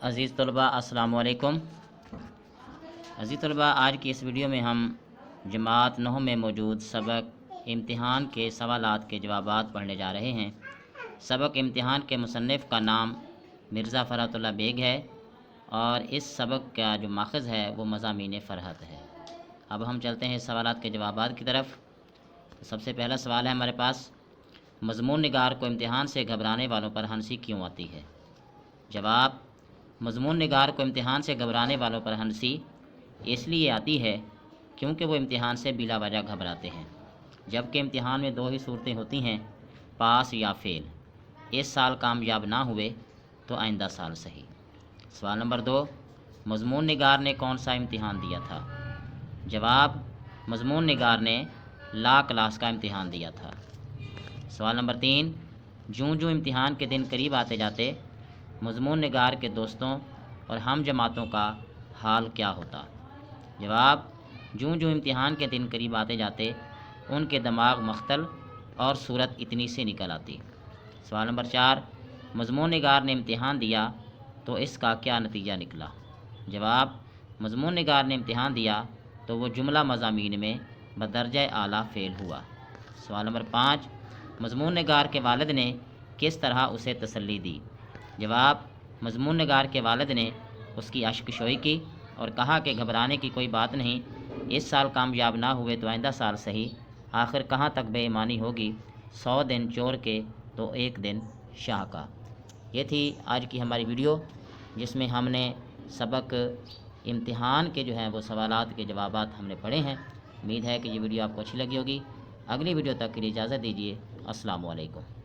अज़ीज़ तलबा अस्सलामु अलैकुम। अज़ीज़ तलबा, आज की इस वीडियो में हम जमात 9 में मौजूद सबक इम्तिहान के सवालात के जवाबात पढ़ने जा रहे हैं। सबक इम्तिहान के मुसन्निफ़ का नाम मिर्ज़ा फ़रहतुल्लाह बेग है और इस सबक का जो माखज़ है वो मज़ामीन फ़रहत है। अब हम चलते हैं सवालात के जवाबात की तरफ। तो सबसे पहला सवाल है हमारे पास, मज़मून निगार को इम्तिहान से घबराने वालों पर हंसी क्यों आती है? जवाब, मज़मून निगार को इम्तिहान से घबराने वालों पर हंसी इसलिए आती है क्योंकि वो इम्तिहान से बिला वजह घबराते हैं, जबकि इम्तिहान में दो ही सूरतें होती हैं, पास या फ़ेल। इस साल कामयाब ना हुए तो आइंदा साल सही। सवाल नंबर 2, मज़मून निगार ने कौन सा इम्तिहान दिया था? जवाब, मज़मून निगार ने ला क्लास का इम्तिहान दिया था। सवाल नंबर 3, जूँ जूँ इम्तिहान के दिन करीब आते जाते मज़मून निगार के दोस्तों और हम जमातों का हाल क्या होता? जवाब, जूँ जूँ इम्तिहान के दिन करीब आते जाते उनके दिमाग मख्तल और सूरत इतनी से निकल आती। सवाल नंबर 4, मज़मून निगार ने इम्तिहान दिया तो इसका क्या नतीजा निकला? जवाब, मज़मून निगार ने इम्तिहान दिया तो वो जुमला मज़ामीन में बदरजा आला फ़ेल हुआ। सवाल नंबर 5, मज़मून निगार के वालिद ने किस तरह उसे तसल्ली दी? जवाब, मज़मून निगार के वालिद ने उसकी अश्कशोई की और कहा कि घबराने की कोई बात नहीं, इस साल कामयाब ना हुए तो आइंदा साल सही। आखिर कहाँ तक बेईमानी होगी, 100 दिन चोर के तो एक दिन शाह का। ये थी आज की हमारी वीडियो, जिसमें हमने सबक इम्तिहान के जो हैं वो सवालात के जवाबात हमने पढ़े हैं। उम्मीद है कि ये वीडियो आपको अच्छी लगी होगी। अगली वीडियो तक के लिए इजाज़त दीजिए। अस्सलामु अलैकुम।